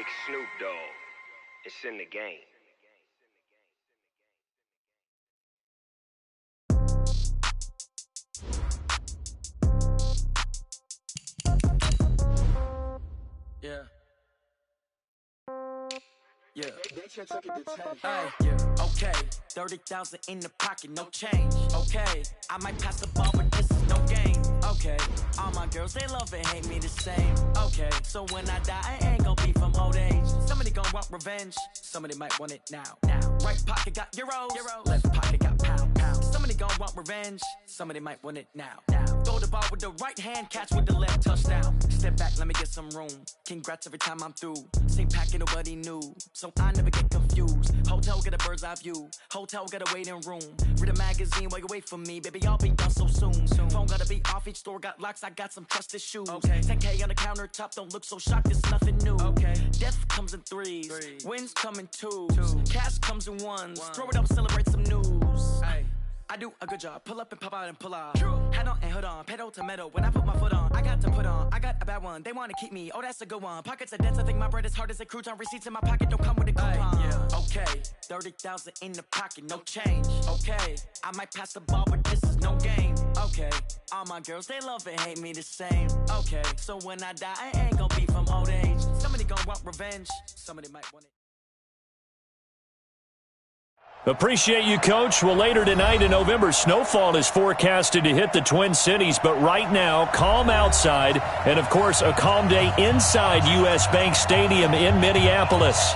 Big Snoop Dogg. It's in the game. Yeah. Yeah. Hey, yeah. Okay. 30,000 in the pocket, no change. Okay. I might pass the ball, but this is no game. Okay. All my girls, they love and hate me the same. Okay. So when I die, I ain't gonna be from old age. Somebody gonna want revenge. Somebody might want it now. Right pocket got euros. Left pocket got pound. Somebody gonna want revenge. Somebody might want it now. Throw the ball with the right hand, catch with the left, touchdown. Step back, let me get some room. Congrats every time I'm through. Same packet, nobody knew. So I never get confused. Hotel get a bird's eye view. Hotel get a waiting room. Read a magazine while you wait for me. Baby, I'll be done so soon. Phone gotta be off, each store got locks. I got some trusted shoes. Okay. 10K on the countertop, don't look so shocked, it's nothing new. Okay. Death comes in threes. Wins come in twos. Cash comes in ones. Throw it up, celebrate some news. Ay. I do a good job. Pull up and pop out and pull off. Hat on and hood on. Pedal to metal. When I put my foot on, I got to put on. I got a bad one. They want to keep me. Oh, that's a good one. Pockets are dense. I think my bread is hard as a crouton. Receipts in my pocket don't come with a coupon. Yeah. Okay. 30,000 in the pocket. No change. Okay. I might pass the ball, but this is no game. Okay. All my girls, they love and hate me the same. Okay. So when I die, I ain't gonna be from old age. Somebody gonna want revenge. Somebody might want it. Appreciate you, Coach. Well, later tonight in November, snowfall is forecasted to hit the Twin Cities, but right now, calm outside, and, of course, a calm day inside U.S. Bank Stadium in Minneapolis.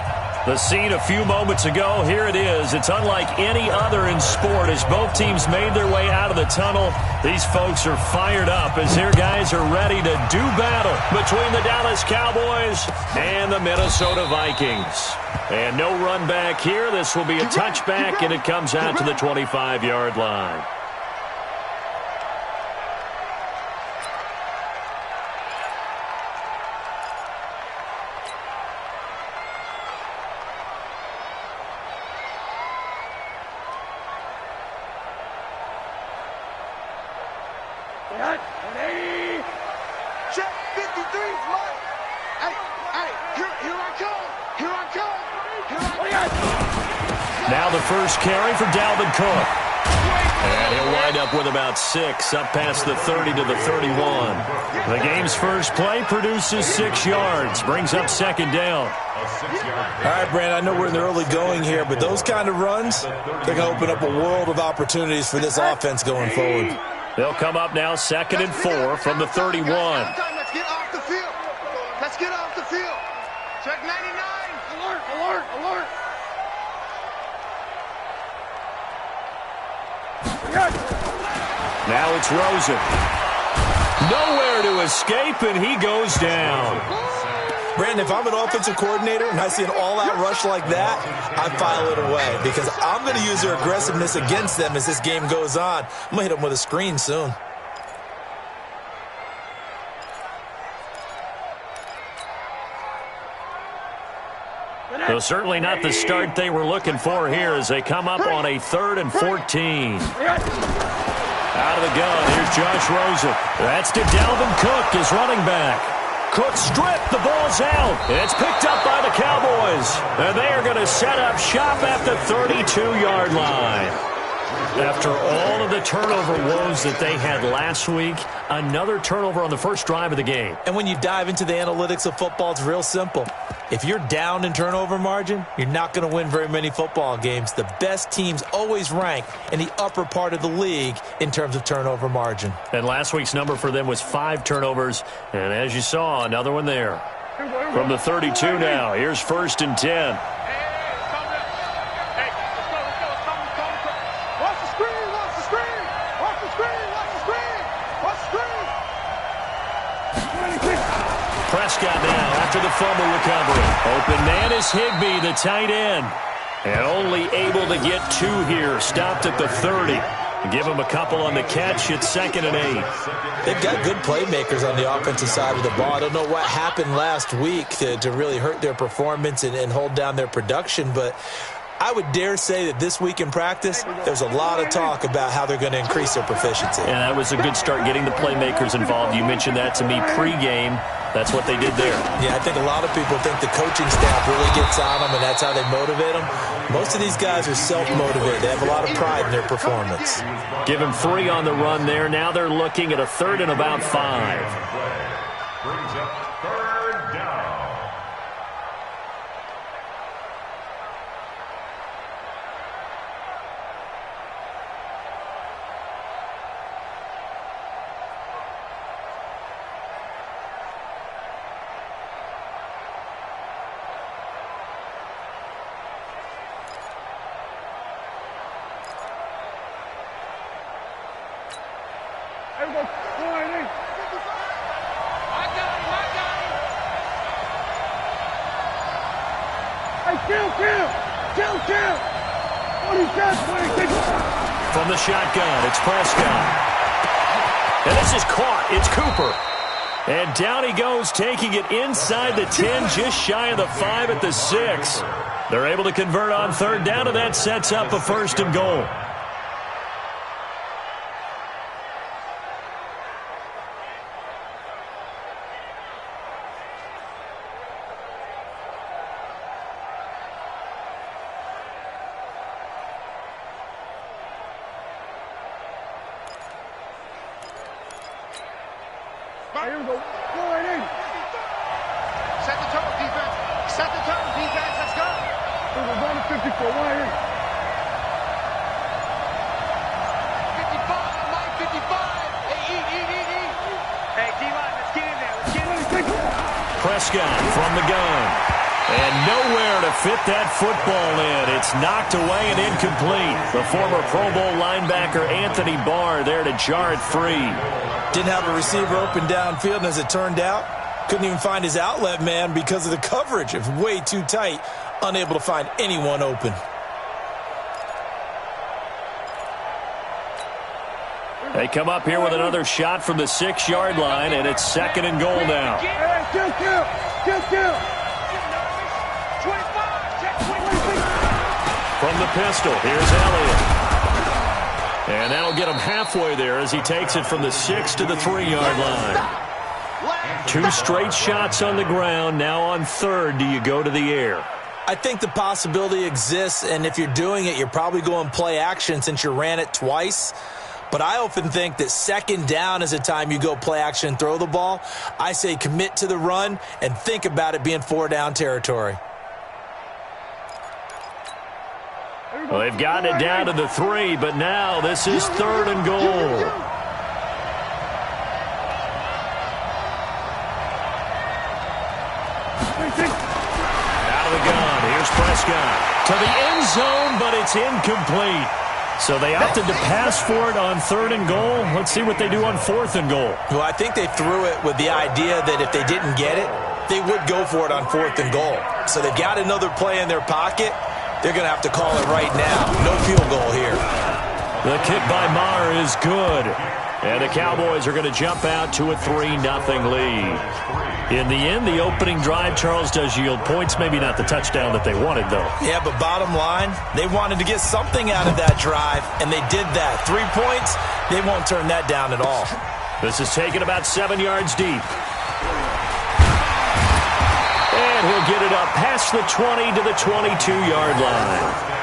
The scene a few moments ago, here it is. It's unlike any other in sport as both teams made their way out of the tunnel. These folks are fired up as their guys are ready to do battle between the Dallas Cowboys and the Minnesota Vikings. And no run back here. This will be a touchback, and it comes out to the 25-yard line. Check 53, Mike. Hey, here I come. Now the first carry for Dalvin Cook. And he'll wind up with about 6, up past the 30 to the 31. The game's first play produces 6 yards, brings up second down. All right, Brandon, I know we're in the early going here, but those kind of runs, they're going to open up a world of opportunities for this offense going forward. They'll come up now 2nd and 4 from the 31. Let's get off the field. Check 99. Alert. Now it's Rosen. Nowhere to escape, and he goes down. Brandon, if I'm an offensive coordinator and I see an all-out rush like that, I file it away because I'm going to use their aggressiveness against them as this game goes on. I'm going to hit them with a screen soon. So certainly not the start they were looking for here as they come up on a 3rd and 14. Out of the gun, here's Josh Rosen. That's to Dalvin Cook, his running back. Cook stripped, the ball's out. It's picked up by the Cowboys. And they are going to set up shop at the 32-yard line. After all of the turnover woes that they had last week, another turnover on the first drive of the game. And when you dive into the analytics of football, it's real simple. If you're down in turnover margin, you're not going to win very many football games. The best teams always rank in the upper part of the league in terms of turnover margin. And last week's number for them was 5 turnovers. And as you saw, another one there. From the 32 now, here's 1st and 10. Prescott now after the fumble recovery. Open man is Higbee, the tight end. And only able to get 2 here. Stopped at the 30. Give him a couple on the catch. It's 2nd and 8. They've got good playmakers on the offensive side of the ball. I don't know what happened last week to really hurt their performance and hold down their production, but I would dare say that this week in practice, there's a lot of talk about how they're going to increase their proficiency. And that was a good start getting the playmakers involved. You mentioned that to me pregame. That's what they did there. Yeah, I think a lot of people think the coaching staff really gets on them, and that's how they motivate them. Most of these guys are self-motivated. They have a lot of pride in their performance. Give him 3 on the run there. Now they're looking at a 3rd and about 5. Brings up 3rd down. From the shotgun, it's Prescott. And this is caught. It's Cooper. And down he goes, taking it inside the 10, just shy of the 5 at the 6. They're able to convert on 3rd down, and that sets up a 1st and goal. Set the tone, defense. Set the tone, defense. Let's go. We're going to 54. 55, Mike, 55. Hey, eat. Hey, D-line, let's get in there. Let's get in there. Prescott from the gun. And nowhere to fit that football in. It's knocked away and incomplete. The former Pro Bowl linebacker Anthony Barr there to jar it free. Didn't have a receiver open downfield, and as it turned out, couldn't even find his outlet man because of the coverage. It was way too tight, unable to find anyone open. They come up here with another shot from the 6-yard line, and it's 2nd and goal now. From the pistol, here's Elliott. And that'll get him halfway there as he takes it from the 6 to the 3-yard line. 2 straight shots on the ground. Now on 3rd, do you go to the air? I think the possibility exists, and if you're doing it, you're probably going play action since you ran it twice. But I often think that 2nd down is a time you go play action and throw the ball. I say commit to the run and think about it being 4-down territory. Well, they've gotten it down to the 3, but now this is 3rd and goal. Out of the gun, here's Prescott. To the end zone, but it's incomplete. So they opted to pass for it on 3rd and goal. Let's see what they do on 4th and goal. Well, I think they threw it with the idea that if they didn't get it, they would go for it on 4th and goal. So they've got another play in their pocket. They're going to have to call it right now. No field goal here. The kick by Maher is good. And the Cowboys are going to jump out to a 3-0 lead. In the end, the opening drive, Charles, does yield points. Maybe not the touchdown that they wanted, though. Yeah, but bottom line, they wanted to get something out of that drive, and they did that. 3 points, they won't turn that down at all. This is taken about 7 yards deep. And he'll get it up past the 20 to the 22-yard line.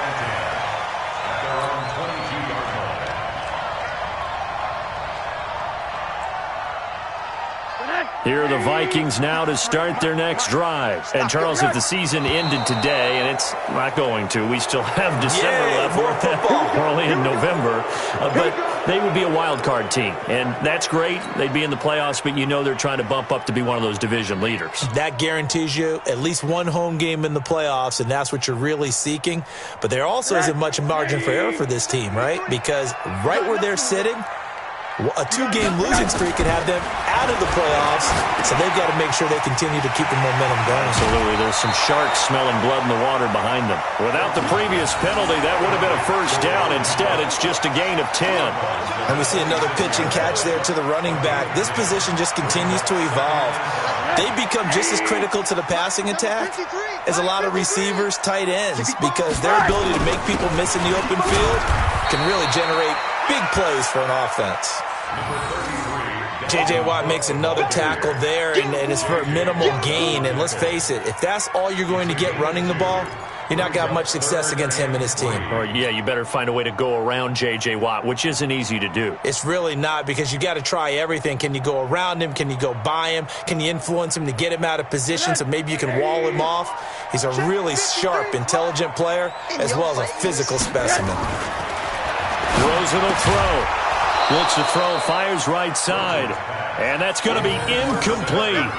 Here are the Vikings now to start their next drive. And, Charles, if the season ended today, and it's not going to, we still have December left. We're only in November. But they would be a wild card team. And that's great. They'd be in the playoffs, but you know they're trying to bump up to be one of those division leaders. That guarantees you at least one home game in the playoffs, and that's what you're really seeking. But there also isn't much margin for error for this team, right? Because right where they're sitting, a 2-game losing streak could have them out of the playoffs, so they've got to make sure they continue to keep the momentum going. Absolutely. There's some sharks smelling blood in the water behind them. Without the previous penalty, that would have been a 1st down. Instead, it's just a gain of 10. And we see another pitch and catch there to the running back. This position just continues to evolve. They become just as critical to the passing attack as a lot of receivers, tight ends, because their ability to make people miss in the open field can really generate big plays for an offense. J.J. Watt makes another tackle there, and it's for a minimal gain. And let's face it, if that's all you're going to get running the ball, you're not going to have much success against him and his team. Or, yeah, you better find a way to go around J.J. Watt, which isn't easy to do. It's really not, because you got to try everything. Can you go around him? Can you go by him? Can you influence him to get him out of position so maybe you can wall him off? He's a really sharp, intelligent player, as well as a physical specimen. Rosen will throw. Looks to throw, fires right side. And that's going to be incomplete.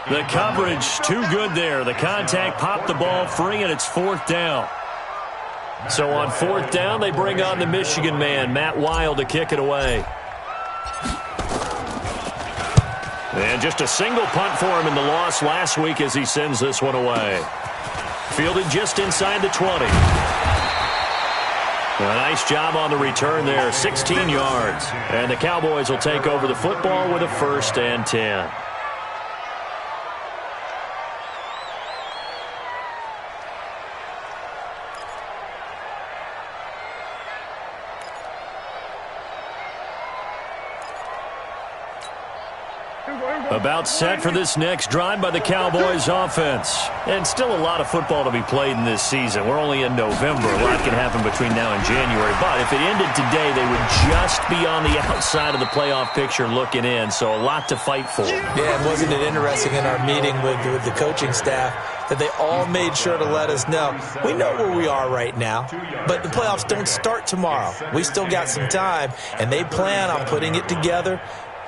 The coverage too good there. The contact popped the ball free, and it's 4th down. So on 4th down, they bring on the Michigan man, Matt Wild, to kick it away. And just a single punt for him in the loss last week as he sends this one away. Fielded just inside the 20. A nice job on the return there, 16 yards. And the Cowboys will take over the football with a 1st and 10. About set for this next drive by the Cowboys offense. And still a lot of football to be played in this season. We're only in November. A lot can happen between now and January. But if it ended today, they would just be on the outside of the playoff picture looking in. So a lot to fight for. Yeah, and wasn't it interesting in our meeting with the coaching staff that they all made sure to let us know, we know where we are right now, but the playoffs don't start tomorrow. We still got some time, and they plan on putting it together,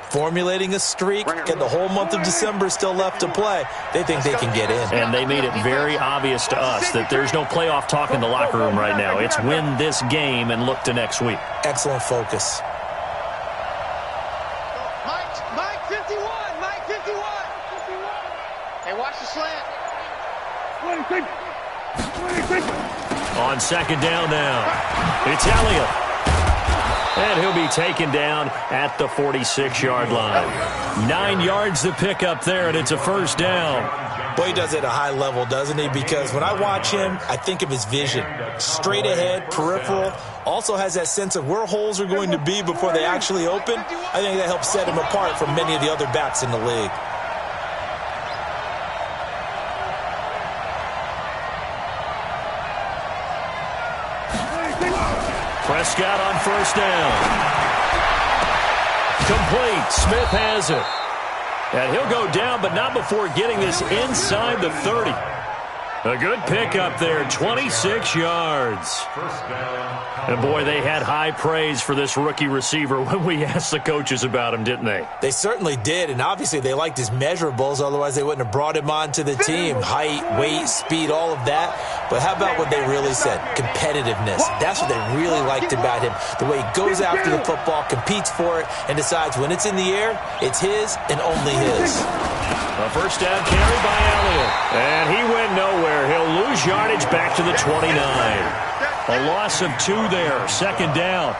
formulating a streak, and the whole month of December still left to play. They think they can get in. And they made it very obvious to us that there's no playoff talk in the locker room right now. It's win this game and look to next week. Excellent focus. Mike 51. Hey, watch the slant. On 2nd down now, it's Elliott. And he'll be taken down at the 46-yard line. 9 yards to pick up there, and it's a 1st down. Boy, he does it at a high level, doesn't he? Because when I watch him, I think of his vision. Straight ahead, peripheral. Also has that sense of where holes are going to be before they actually open. I think that helps set him apart from many of the other backs in the league. Prescott on 1st down. Complete. Smith has it. And he'll go down, but not before getting this inside the 30. A good pickup there, 26 yards. And, boy, they had high praise for this rookie receiver when we asked the coaches about him, didn't they? They certainly did, and obviously they liked his measurables. Otherwise, they wouldn't have brought him onto the team. Height, weight, speed, all of that. But how about what they really said? Competitiveness. That's what they really liked about him. The way he goes after the football, competes for it, and decides when it's in the air, it's his and only his. A 1st down carry by Elliott. And he went nowhere. He'll lose yardage back to the 29. A loss of 2 there. 2nd down.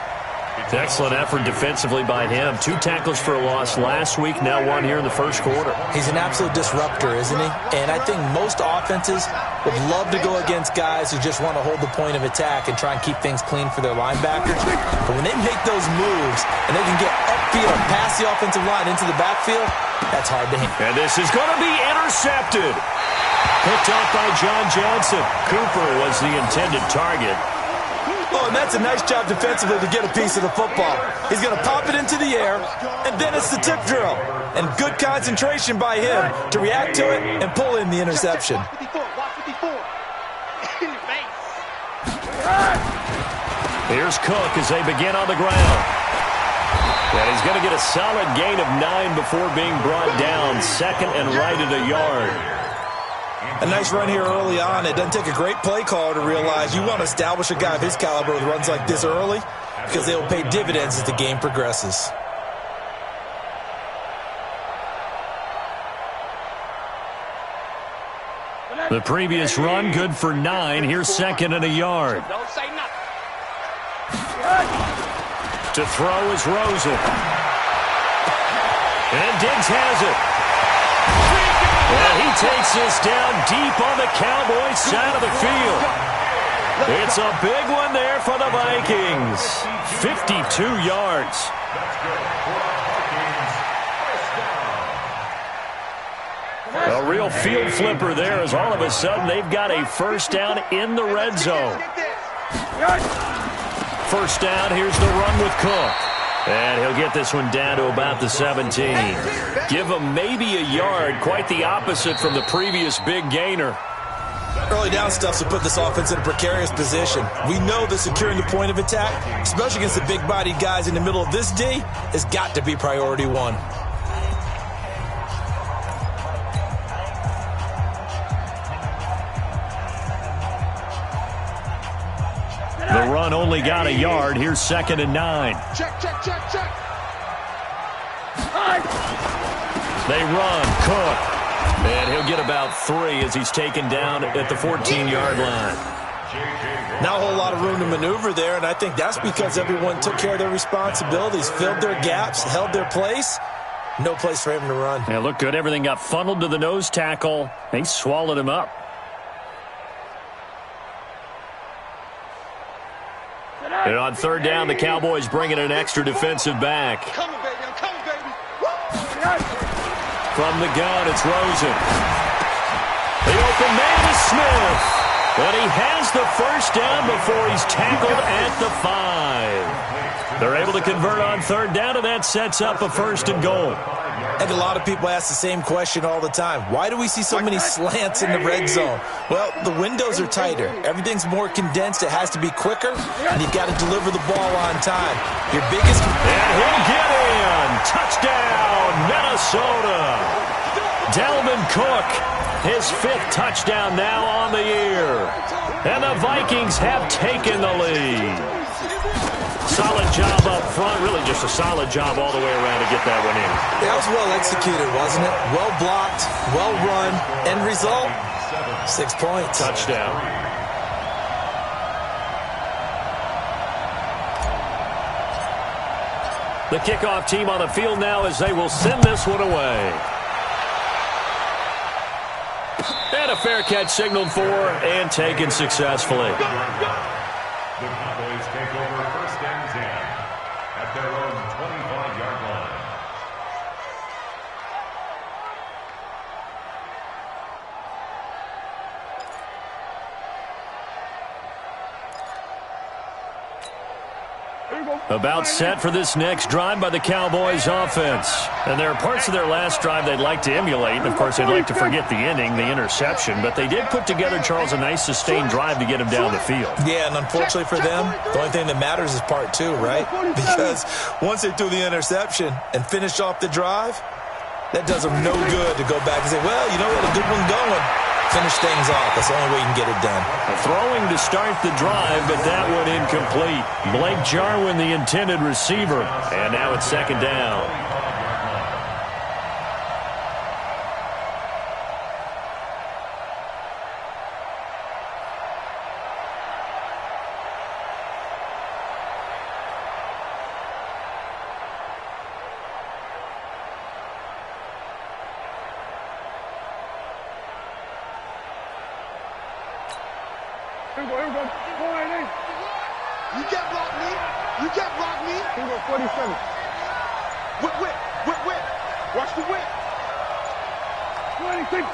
Excellent effort defensively by him. 2 tackles for a loss last week, now 1 here in the 1st quarter. He's an absolute disruptor, isn't he? And I think most offenses would love to go against guys who just want to hold the point of attack and try and keep things clean for their linebackers. But when they make those moves and they can get upfield, past the offensive line into the backfield, that's hard to handle. And this is going to be intercepted. Picked off by John Johnson. Cooper was the intended target. Oh, and that's a nice job defensively to get a piece of the football. He's going to pop it into the air, and then it's the tip drill. And good concentration by him to react to it and pull in the interception. Here's Cook as they begin on the ground. And he's going to get a solid gain of 9 before being brought down. 2nd and right at a yard. A nice run here early on. It doesn't take a great play caller to realize you want to establish a guy of his caliber with runs like this early because they will pay dividends as the game progresses. The previous run good for 9. Here's 2nd and a yard. Don't say nothing. To throw is Rosen. And Diggs has it. And he takes this down deep on the Cowboys side of the field. It's a big one there for the Vikings. 52 yards. A real field flipper there as all of a sudden they've got a first down in the red zone. First down, here's the run with Cook. And he'll get this one down to about the 17. Give him maybe a yard, quite the opposite from the previous big gainer. Early down stuff to put this offense in a precarious position. We know that securing the point of attack, especially against the big-bodied guys in the middle of this D, has got to be priority one. The run only got a yard. Here's 2nd and 9. Check. They run. Cook. And he'll get about 3 as he's taken down at the 14-yard line. Not a whole lot of room to maneuver there, and I think that's because everyone took care of their responsibilities, filled their gaps, held their place. No place for him to run. Yeah, looked good. Everything got funneled to the nose tackle. They swallowed him up. And on 3rd down, the Cowboys bring in an extra defensive back. I'm coming, baby. From the gun, it's Rosen. The open man is Smith. But he has the first down before he's tackled at the 5. They're able to convert on 3rd down, and that sets up a 1st and goal. I think a lot of people ask the same question all the time. Why do we see so many slants in the red zone? Well, the windows are tighter. Everything's more condensed. It has to be quicker, and you've got to deliver the ball on time. Your biggest... And he'll get in. Touchdown, Minnesota. Dalvin Cook, his 5th touchdown now on the year. And the Vikings have taken the lead. Solid job up front, really just a solid job all the way around to get that one in. That was well executed, wasn't it? Well blocked, well run. End result, 6 points. Touchdown. The kickoff team on the field now as they will send this one away. And a fair catch signaled for and taken successfully. The Cowboys take over 1st and 10 at their own 25-yard line. About set for this next drive by the Cowboys offense. And there are parts of their last drive they'd like to emulate. And, of course, they'd like to forget the ending, the interception. But they did put together, Charles, a nice sustained drive to get him down the field. Yeah, and unfortunately for them, the only thing that matters is part 2, right? Because once they threw the interception and finished off the drive, that does them no good to go back and say, well, you know, we had a good one going. Finish things off. That's the only way you can get it done. Throwing to start the drive, but that one incomplete. Blake Jarwin, the intended receiver. And now it's 2nd down. Here we go. You can't block me. Here we go, 47. Whip. Watch the whip. 26.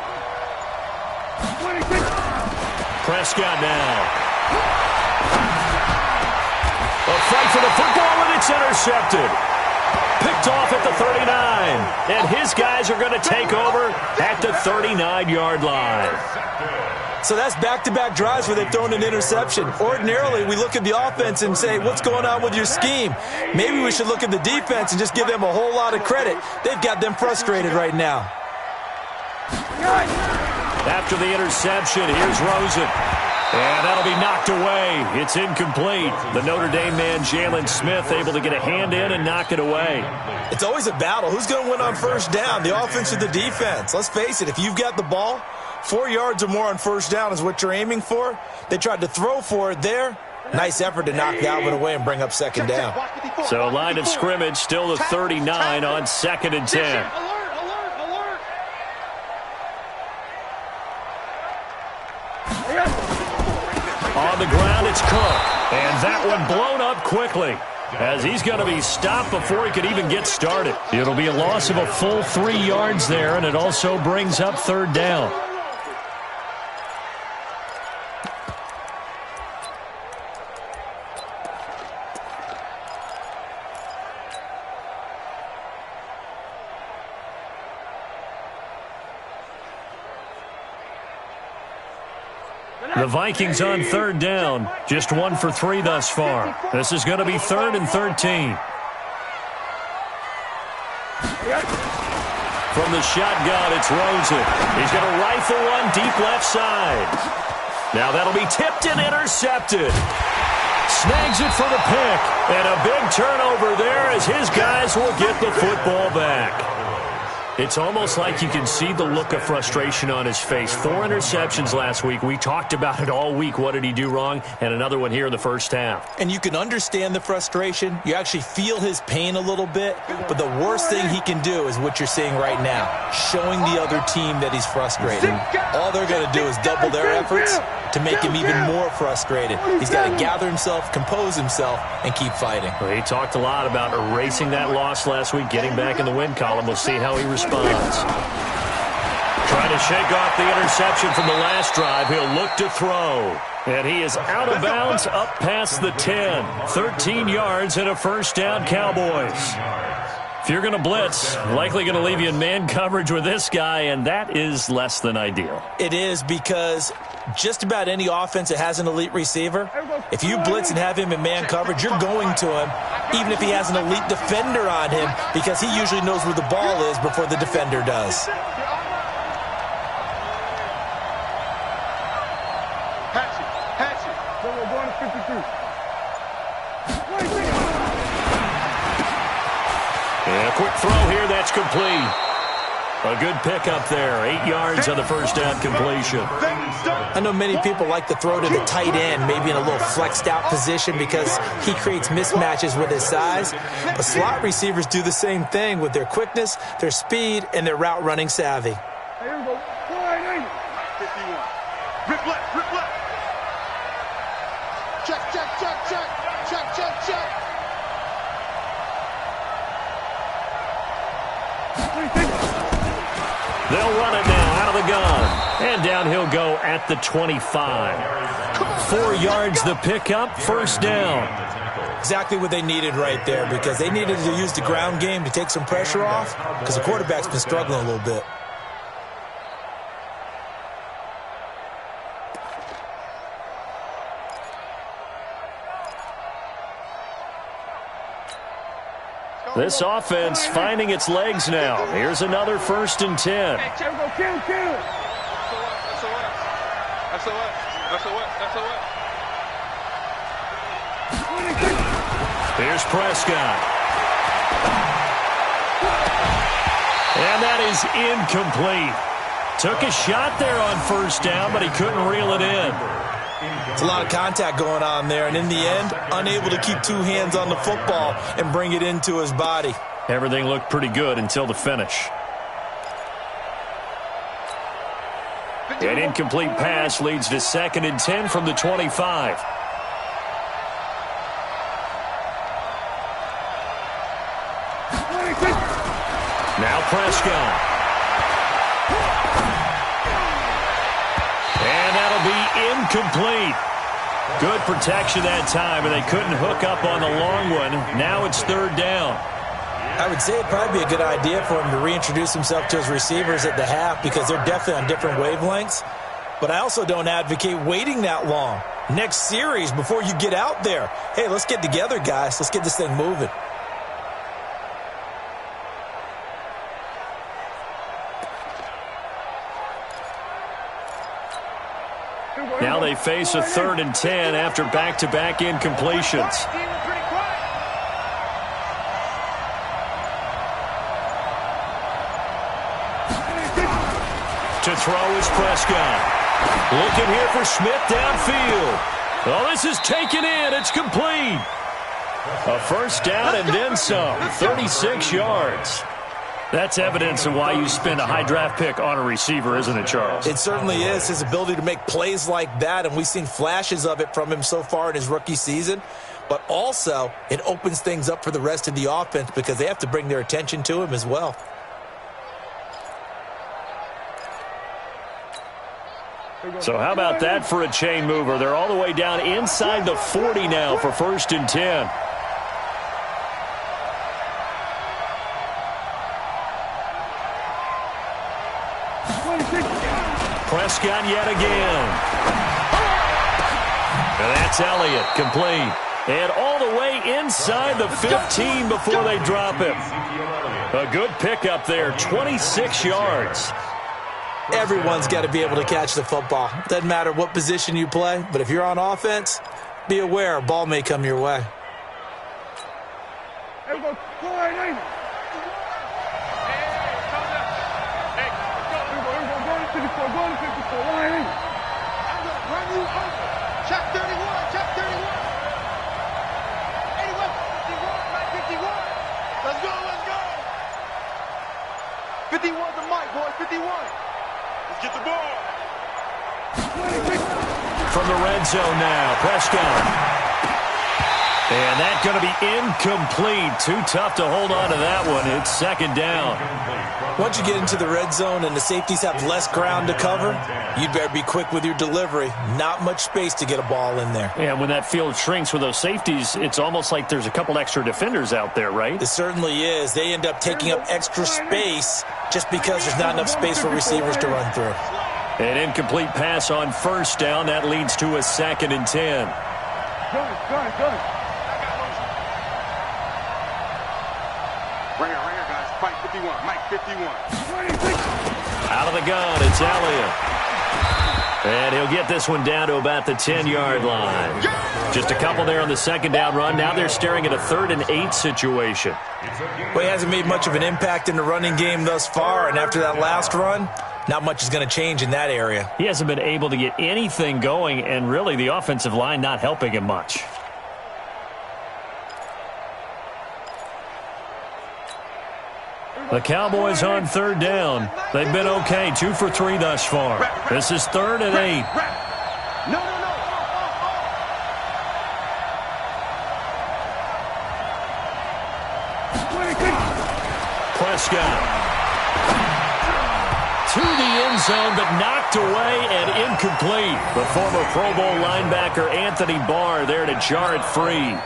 Prescott now. A fight for the football, and it's intercepted. Picked off at the 39. And his guys are going to take over at the 39-yard line. So that's back-to-back drives where they've thrown an interception. Ordinarily, we look at the offense and say, what's going on with your scheme? Maybe we should look at the defense and just give them a whole lot of credit. They've got them frustrated right now. After the interception, here's Rosen. And that'll be knocked away. It's incomplete. The Notre Dame man, Jalen Smith, able to get a hand in and knock it away. It's always a battle. Who's going to win on 1st down, the offense or the defense? Let's face it, if you've got the ball, 4 yards or more on 1st down is what you're aiming for. They tried to throw for it there. Nice effort to knock that one away and bring up 2nd down. So line of scrimmage still the 39 on 2nd and 10. Alert. On the ground, it's Cook. And that one blown up quickly. as he's going to be stopped before he could even get started. It'll be a loss of a full 3 yards there, and it also brings up third down. The Vikings on third down, just 1 for 3 thus far. This is going to be 3rd and 13. From the shotgun, it's Rosen. He's going to rifle one deep left side. Now that'll be tipped and intercepted. Snags it for the pick. And a big turnover there as his guys will get the football back. It's almost like you can see the look of frustration on his face. 4 interceptions last week. We talked about it all week. What did he do wrong? And another one here in the first half. And you can understand the frustration. You actually feel his pain a little bit. But the worst thing he can do is what you're seeing right now, showing the other team that he's frustrated. All they're going to do is double their efforts to make him even more frustrated. He's got to gather himself, compose himself, and keep fighting. Well, he talked a lot about erasing that loss last week, getting back in the win column. We'll see how he responds. Trying to shake off the interception from the last drive. He'll look to throw. And he is out of bounds up past the 10. 13 yards and a first down, Cowboys. If you're going to blitz, likely going to leave you in man coverage with this guy, and that is less than ideal. It is, because just about any offense that has an elite receiver, if you blitz and have him in man coverage, you're going to him, even if he has an elite defender on him, because he usually knows where the ball is before the defender does. And a quick throw here, that's complete. A good pickup there. 8 yards on the first down completion. I know many people like to throw to the tight end, maybe in a little flexed out position because he creates mismatches with his size. But slot receivers do the same thing with their quickness, their speed, and their route running savvy. Here we go. 51. Rip left, rip left. Check, check, check, check. Check, check, check. They'll run it now out of the gun. And down he'll go at the 25. 4 yards the pickup, first down. Exactly what they needed right there, because they needed to use the ground game to take some pressure off, because the quarterback's been struggling a little bit. This offense finding its legs now. Here's another 1st and 10. Here's Prescott. And that is incomplete. Took a shot there on first down, but he couldn't reel it in. It's a lot of contact going on there, and in the end, unable to keep 2 hands on the football and bring it into his body. Everything looked pretty good until the finish. An incomplete pass leads to 2nd and 10 from the 25. Now Prescott. And that'll be incomplete. Good protection that time, and they couldn't hook up on the long one. Now it's 3rd down. I would say it'd probably be a good idea for him to reintroduce himself to his receivers at the half, because they're definitely on different wavelengths. But I also don't advocate waiting that long. Next series, before you get out there, hey, let's get together, guys. Let's get this thing moving. Now they face a 3rd and 10 after back-to-back incompletions. To throw is Prescott. Looking here for Smith downfield. Oh, this is taken in. It's complete. A first down and then some. 36 yards. That's evidence of why you spend a high draft pick on a receiver, isn't it, Charles? It certainly is. His ability to make plays like that, and we've seen flashes of it from him so far in his rookie season. But also, it opens things up for the rest of the offense because they have to bring their attention to him as well. So how about that for a chain mover? They're all the way down inside the 40 now for 1st and 10. Prescott yet again. And that's Elliott, complete. And all the way inside the 15 before they drop him. A good pickup there, 26 yards. Everyone's got to be able to catch the football. Doesn't matter what position you play, but if you're on offense, be aware a ball may come your way. Check 31, check 31. 81, 51, Mike 51. Let's go, let's go. 51's the mic, boys, 51. Let's get the ball. From the red zone now, Prescott. And that's going to be incomplete. Too tough to hold on to that one. It's 2nd down. Once you get into the red zone and the safeties have less ground to cover, you'd better be quick with your delivery. Not much space to get a ball in there. And when that field shrinks with those safeties, it's almost like there's a couple extra defenders out there, right? It certainly is. They end up taking up extra space just because there's not enough space for receivers to run through. An incomplete pass on 1st down. That leads to a 2nd and 10. Go. Right here, guys. Mike 51, Mike 51. Out of the gun, it's Elliott. And he'll get this one down to about the 10-yard line. Just a couple there on the 2nd down run. Now they're staring at a 3rd and 8 situation. Well, he hasn't made much of an impact in the running game thus far, and after that last run, not much is going to change in that area. He hasn't been able to get anything going, and really the offensive line not helping him much. The Cowboys on 3rd down. They've been okay, 2 for 3 thus far. This is 3rd and 8. No. Prescott. To the end zone, but knocked away and incomplete. The former Pro Bowl linebacker Anthony Barr there to jar it free.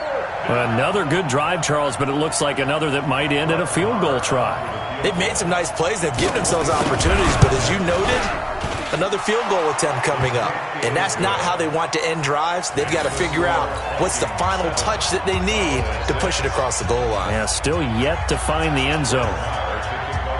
Another good drive, Charles, but it looks like another that might end in a field goal try. They've made some nice plays. They've given themselves opportunities, but as you noted, another field goal attempt coming up. And that's not how they want to end drives. They've got to figure out what's the final touch that they need to push it across the goal line. Yeah, still yet to find the end zone.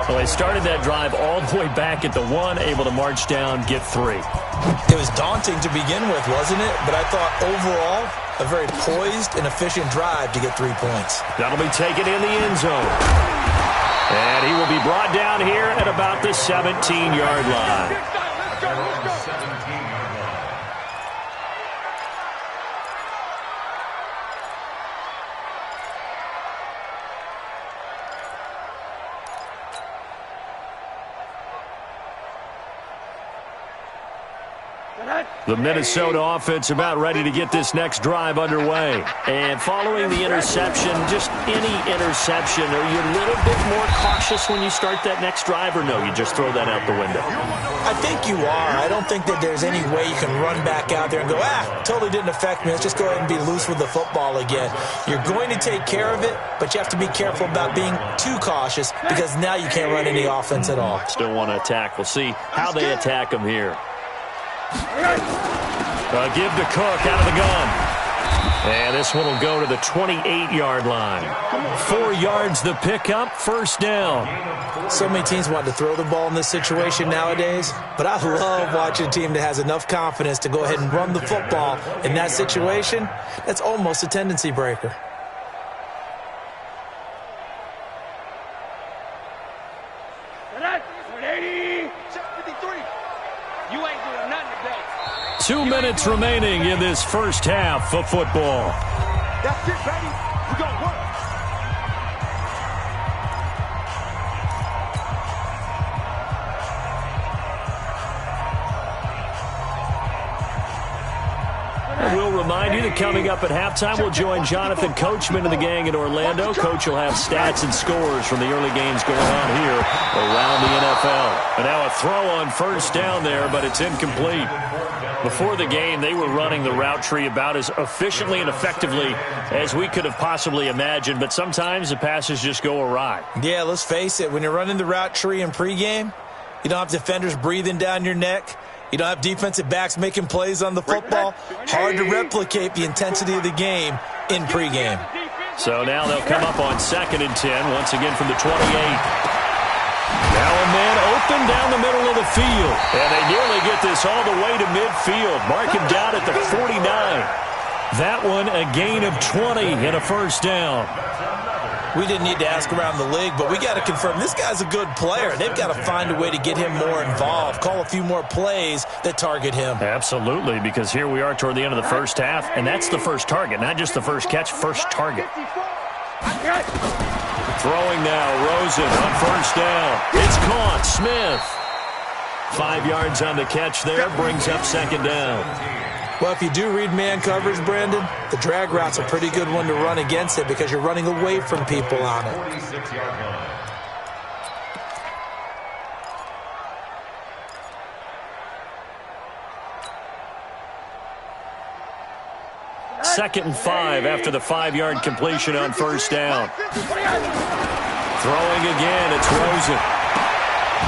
So they started that drive all the way back at the 1, able to march down, get 3. It was daunting to begin with, wasn't it? But I thought overall, a very poised and efficient drive to get 3 points. That'll be taken in the end zone. And he will be brought down here at about the 17-yard line. Let's go. The Minnesota offense about ready to get this next drive underway. And following the interception, just any interception, are you a little bit more cautious when you start that next drive, or no, you just throw that out the window? I think you are. I don't think that there's any way you can run back out there and go, totally didn't affect me. Let's just go ahead and be loose with the football again. You're going to take care of it, but you have to be careful about being too cautious because now you can't run any offense at all. Still want to attack. We'll see how they attack him here. Give to Cook out of the gun. And this one will go to the 28-yard line. 4 yards the pickup, 1st down. So many teams want to throw the ball in this situation nowadays, but I love watching a team that has enough confidence to go ahead and run the football in that situation. That's almost a tendency breaker. You ain't doing nothing today. 2 minutes remaining in this first half of football. That's it, baby. We're going to work. And we'll remind you that coming up at halftime, we'll join Jonathan Coachman and the gang in Orlando. Coach will have stats and scores from the early games going on here around the NFL. And now a throw on first down there, but it's incomplete. Before the game, they were running the route tree about as efficiently and effectively as we could have possibly imagined, but sometimes the passes just go awry. Yeah, let's face it. When you're running the route tree in pregame, you don't have defenders breathing down your neck. You don't have defensive backs making plays on the football. Hard to replicate the intensity of the game in pregame. So now they'll come up on 2nd and 10, once again from the 28. Now a man open down the middle of the field. And they nearly get this all the way to midfield. Mark him down at the 49. That one a gain of 20 and a first down. We didn't need to ask around the league, but we got to confirm this guy's a good player. They've got to find a way to get him more involved, call a few more plays that target him. Absolutely, because here we are toward the end of the first half, and that's the first target, not just the first catch, first target. Throwing now, Rosen on first down. It's caught, Smith. 5 yards on the catch there, brings up 2nd down. Well, if you do read man coverage, Brandon, the drag route's a pretty good one to run against it because you're running away from people on it. 46-yard line. 2nd and 5 after the 5-yard completion on first down. Throwing again, it's Rosen.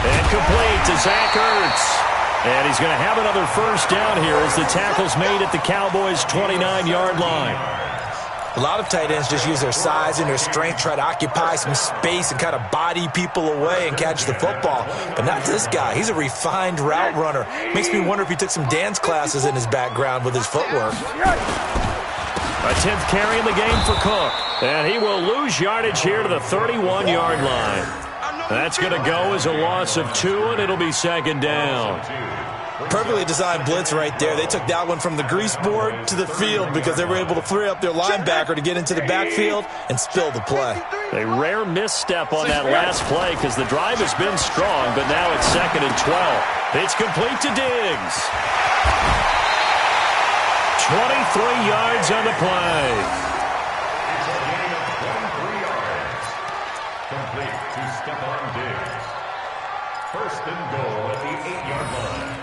And complete to Zach Ertz. And he's going to have another first down here as the tackle's made at the Cowboys' 29-yard line. A lot of tight ends just use their size and their strength, try to occupy some space and kind of body people away and catch the football. But not this guy. He's a refined route runner. Makes me wonder if he took some dance classes in his background with his footwork. A 10th carry in the game for Cook. And he will lose yardage here to the 31-yard line. That's going to go as a loss of 2, and it'll be 2nd down. Perfectly designed blitz right there. They took that one from the grease board to the field because they were able to free up their linebacker to get into the backfield and spill the play. A rare misstep on that last play because the drive has been strong, but now it's 2nd and 12. It's complete to Diggs. 23 yards on the play. It's a gain of 23 yards. Complete to Stephon Diggs. 1st and goal at the 8-yard line.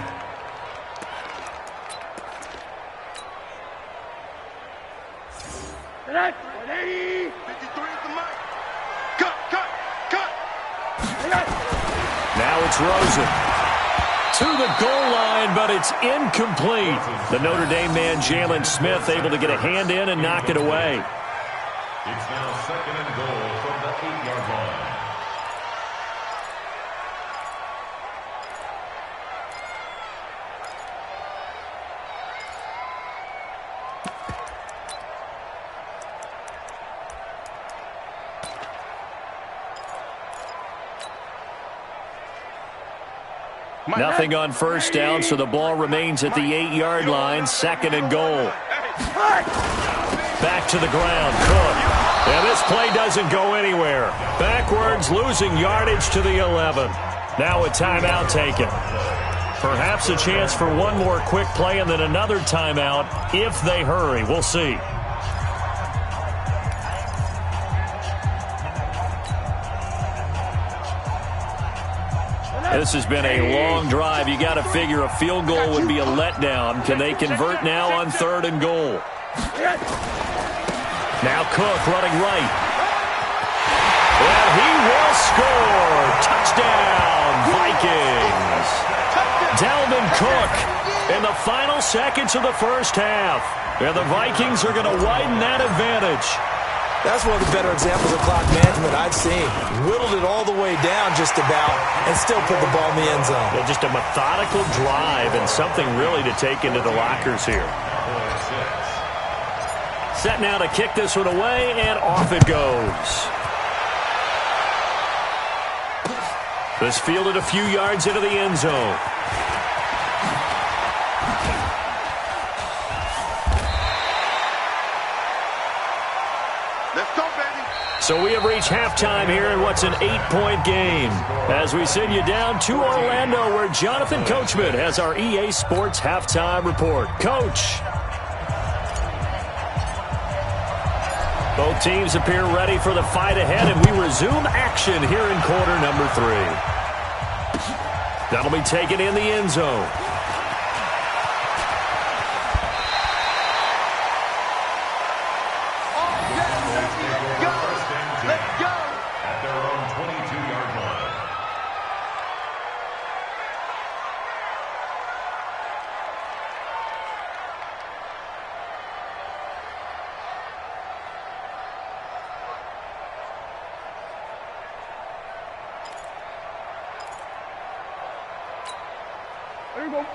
Cut. Now it's Rosen. To the goal line, but it's incomplete. The Notre Dame man, Jalen Smith, able to get a hand in and knock it away. It's now 2nd and goal from the 8-yard line. Nothing on first down, so the ball remains at the 8-yard line. 2nd and goal. Back to the ground, Cook. And this play doesn't go anywhere. Backwards, losing yardage to the 11. Now a timeout taken. Perhaps a chance for one more quick play and then another timeout if they hurry. We'll see. This has been a long drive. You got to figure a field goal would be a letdown. Can they convert now on 3rd and goal? Now Cook running right. And he will score. Touchdown, Vikings. Dalvin Cook in the final seconds of the first half. And the Vikings are going to widen that advantage. That's one of the better examples of clock management I've seen. Whittled it all the way down just about and still put the ball in the end zone. Yeah, just a methodical drive and something really to take into the lockers here. Set now to kick this one away, and off it goes. This fielded a few yards into the end zone. So we have reached halftime here in what's an 8-point game. As we send you down to Orlando, where Jonathan Coachman has our EA Sports halftime report. Coach. Both teams appear ready for the fight ahead, and we resume action here in quarter number 3. That'll be taken in the end zone. Let's go! At their own 22-yard line.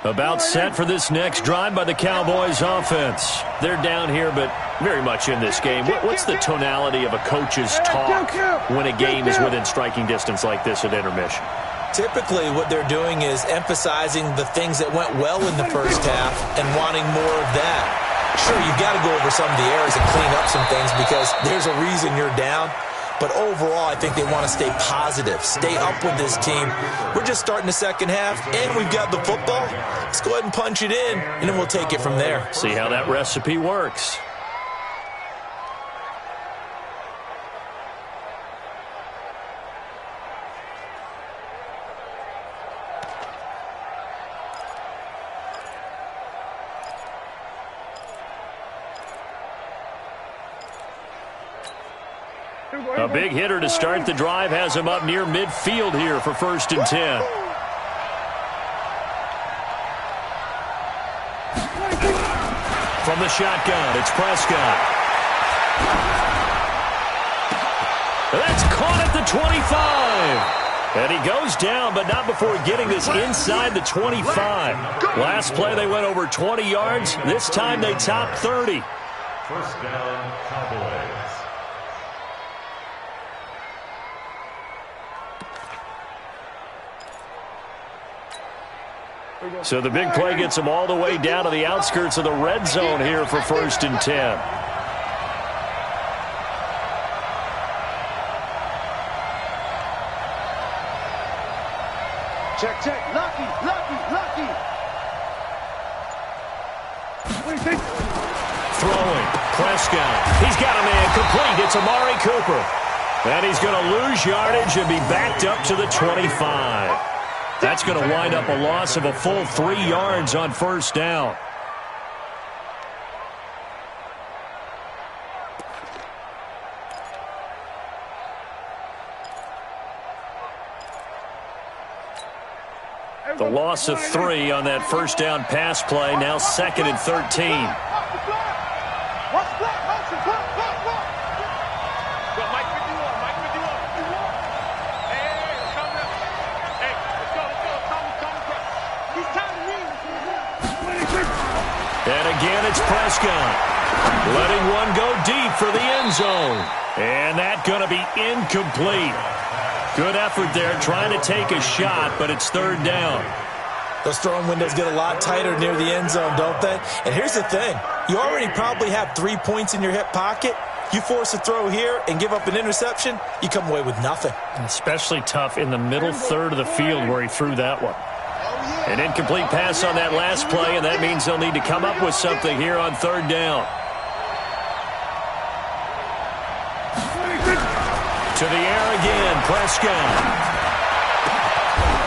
About set for this next drive by the Cowboys offense. They're down here, but very much in this game. What's the tonality of a coach's talk when a game is within striking distance like this at intermission? Typically, what they're doing is emphasizing the things that went well in the first half and wanting more of that. Sure, you've got to go over some of the errors and clean up some things because there's a reason you're down. But overall, I think they want to stay positive, stay up with this team. We're just starting the second half, and we've got the football. Let's go ahead and punch it in, and then we'll take it from there. See how that recipe works. A big hitter to start the drive has him up near midfield here for 1st and 10. From the shotgun, it's Prescott. That's caught at the 25. And he goes down, but not before getting this inside the 25. Last play, they went over 20 yards. This time, they topped 30. First down, Cowboys. So the big play gets them all the way down to the outskirts of the red zone here for 1st and 10. Check, check. Lucky, lucky, lucky. What do you think? Throwing. Prescott. He's got a man complete. It's Amari Cooper. And he's going to lose yardage and be backed up to the 25. That's going to wind up a loss of a full 3 yards on 1st down. The loss of 3 on that 1st down pass play. Now 2nd and 13. And again, it's Prescott. Letting one go deep for the end zone. And that's going to be incomplete. Good effort there trying to take a shot, but it's 3rd down. Those throwing windows get a lot tighter near the end zone, don't they? And here's the thing. You already probably have 3 points in your hip pocket. You force a throw here and give up an interception, you come away with nothing. Especially tough in the middle third of the field where he threw that one. An incomplete pass on that last play, and that means they'll need to come up with something here on 3rd down. To the air again, Prescott.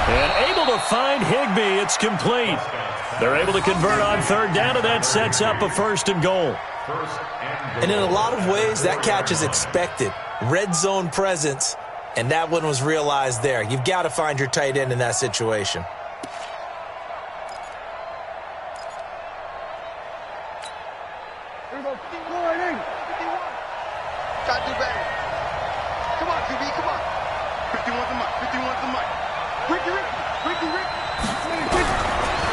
And able to find Higbee. It's complete. They're able to convert on 3rd down, and that sets up a 1st and goal. And in a lot of ways, that catch is expected. Red zone presence, and that one was realized there. You've got to find your tight end in that situation. Try to do better. Come on, QB, come on. 51's the mic, 51's the mic. Ricky.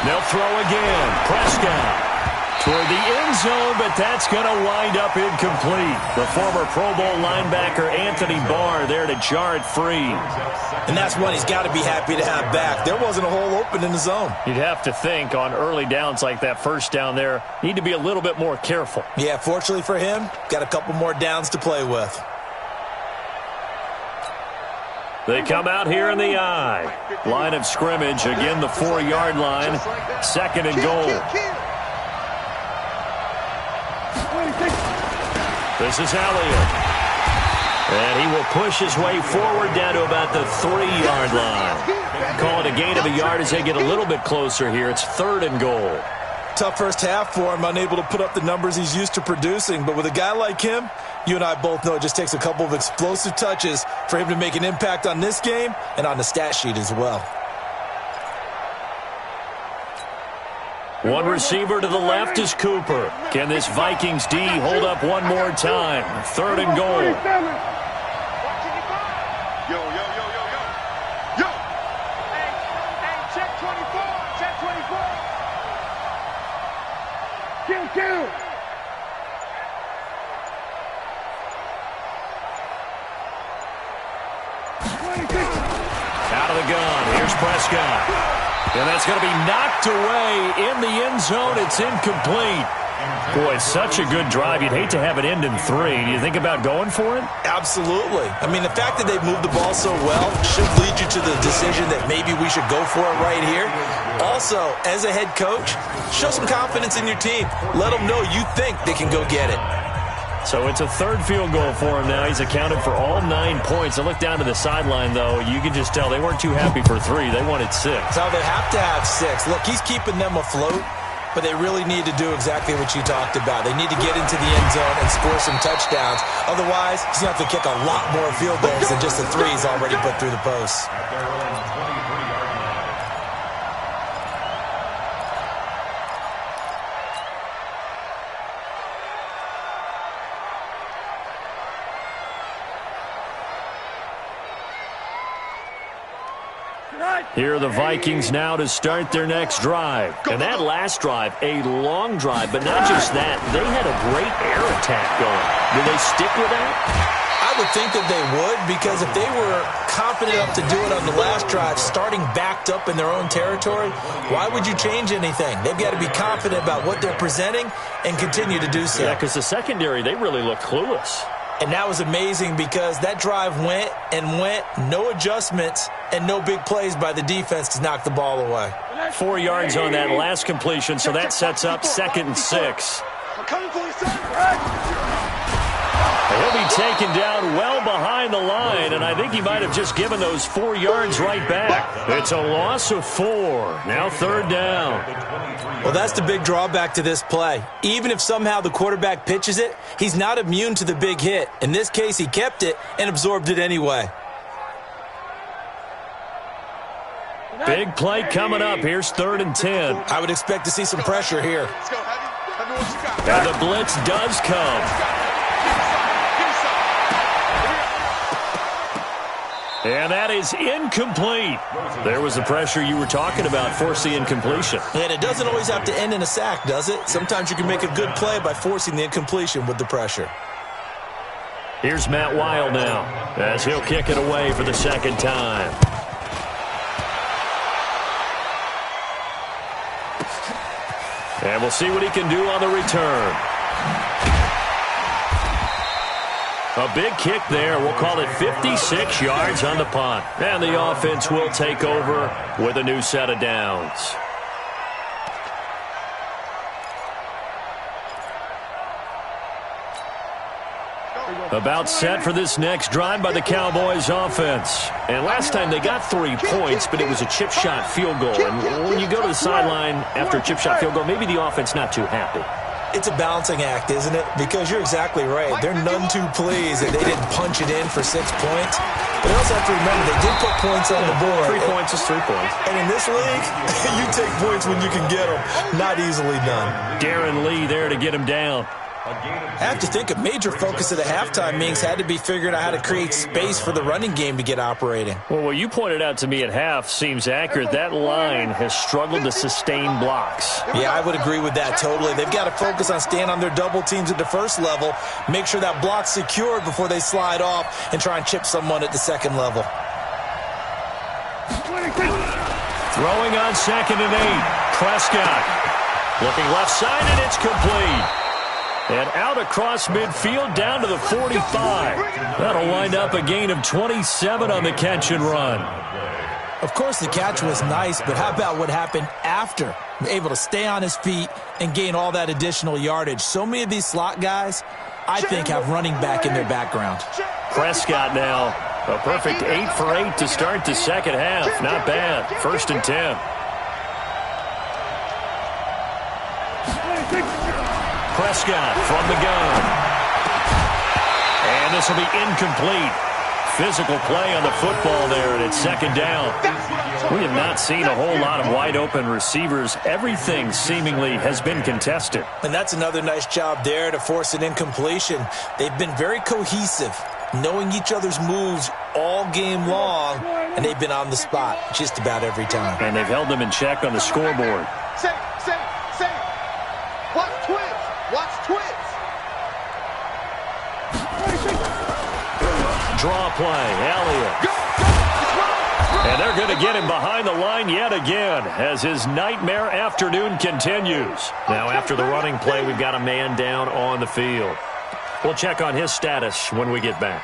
They'll throw again. Prescott toward the end zone, but that's going to wind up incomplete. The former Pro Bowl linebacker Anthony Barr there to jar it free. And that's one he's got to be happy to have back. There wasn't a hole open in the zone. You'd have to think on early downs like that 1st down there, need to be a little bit more careful. Yeah, fortunately for him, got a couple more downs to play with. They come out here in the I. Line of scrimmage, again the 4-yard line. 2nd and goal. This is Elliott. And he will push his way forward down to about the 3-yard line. Call it a gain of a yard as they get a little bit closer here. It's 3rd and goal. Tough first half for him, unable to put up the numbers he's used to producing. But with a guy like him, you and I both know it just takes a couple of explosive touches for him to make an impact on this game and on the stat sheet as well. One receiver to the left is Cooper. Can this Vikings D hold up one more time? 3rd and goal. Yo. Hey, check 24. Check 24. Kill. Out of the gun. Here's Prescott. And that's going to be knocked away in the end zone. It's incomplete. Boy, it's such a good drive. You'd hate to have it end in 3. Do you think about going for it? Absolutely. I mean, the fact that they've moved the ball so well should lead you to the decision that maybe we should go for it right here. Also, as a head coach, show some confidence in your team. Let them know you think they can go get it. So it's a 3rd field goal for him now. He's accounted for all 9 points. I look down to the sideline, though. You can just tell they weren't too happy for 3. They wanted 6. So they have to have 6. Look, he's keeping them afloat, but they really need to do exactly what you talked about. They need to get into the end zone and score some touchdowns. Otherwise, he's going to have to kick a lot more field goals than just the 3 he's already put through the posts. Here are the Vikings now to start their next drive. And that last drive, a long drive, but not just that. They had a great air attack going. Do they stick with that? I would think that they would, because if they were confident enough to do it on the last drive, starting backed up in their own territory, why would you change anything? They've got to be confident about what they're presenting and continue to do so. Yeah, because the secondary, they really look clueless. And that was amazing because that drive went, no adjustments, and no big plays by the defense to knock the ball away. 4 yards on that last completion, so that sets up 2nd and 6. He'll be taken down well behind the line, and I think he might have just given those 4 yards right back. It's a loss of 4. Now 3rd down. Well, that's the big drawback to this play. Even if somehow the quarterback pitches it, he's not immune to the big hit. In this case, he kept it and absorbed it anyway. Big play coming up. Here's 3rd and 10. I would expect to see some pressure here. And the blitz does come. And that is incomplete. There was the pressure you were talking about, force the incompletion. And it doesn't always have to end in a sack, does it? Sometimes you can make a good play by forcing the incompletion with the pressure. Here's Matt Weil now, as he'll kick it away for the 2nd time. And we'll see what he can do on the return. A big kick there. We'll call it 56 yards on the punt. And the offense will take over with a new set of downs. About set for this next drive by the Cowboys offense. And last time they got 3 points, but it was a chip shot field goal. And when you go to the sideline after a chip shot field goal, maybe the offense not too happy. It's a balancing act, isn't it? Because you're exactly right. They're none too pleased that they didn't punch it in for 6 points. But you also have to remember, they did put points on the board. 3 points is 3 points. And in this league, you take points when you can get them. Not easily done. Darren Lee there to get him down. I have to think a major focus of the halftime meetings had to be figuring out how to create space for the running game to get operating. Well, what you pointed out to me at half seems accurate. That line has struggled to sustain blocks. Yeah, I would agree with that totally. They've got to focus on staying on their double teams at the first level, make sure that block's secured before they slide off and try and chip someone at the second level. Throwing on 2nd and 8. Prescott looking left side, and it's complete. And out across midfield down to the 45. That'll wind up a gain of 27 on the catch and run. Of course, the catch was nice, but how about what happened after? Able to stay on his feet and gain all that additional yardage. So many of these slot guys, I think, have running back in their background. Prescott now, a perfect 8 for 8 to start the second half. Not bad. 1st and 10. Prescott from the gun. And this will be incomplete. Physical play on the football there, and it's 2nd down. We have not seen a whole lot of wide-open receivers. Everything seemingly has been contested. And that's another nice job there to force an incompletion. They've been very cohesive, knowing each other's moves all game long, and they've been on the spot just about every time. And they've held them in check on the scoreboard. Say. Watch twins. Watch twins. Draw play, Elliott. And they're going to get him behind the line yet again as his nightmare afternoon continues. Now after the running play, we've got a man down on the field. We'll check on his status when we get back.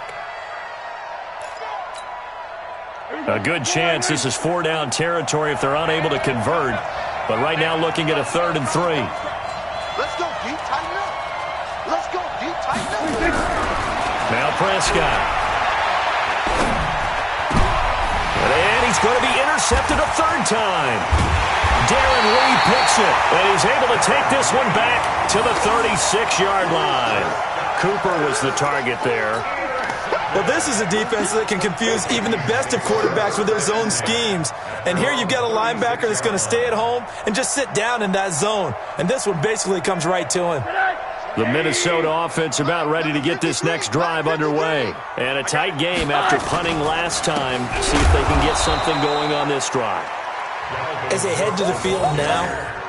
A good chance this is 4-down territory if they're unable to convert. But right now looking at a 3rd and 3. Let's go deep, tighten up. Let's go deep, tighten up. Now Prescott. And he's going to be intercepted a 3rd time. Darren Lee picks it, and he's able to take this one back to the 36-yard line. Cooper was the target there. Well, this is a defense that can confuse even the best of quarterbacks with their zone schemes. And here you've got a linebacker that's going to stay at home and just sit down in that zone. And this one basically comes right to him. The Minnesota offense about ready to get this next drive underway. And a tight game after punting last time. See if they can get something going on this drive. As they head to the field now,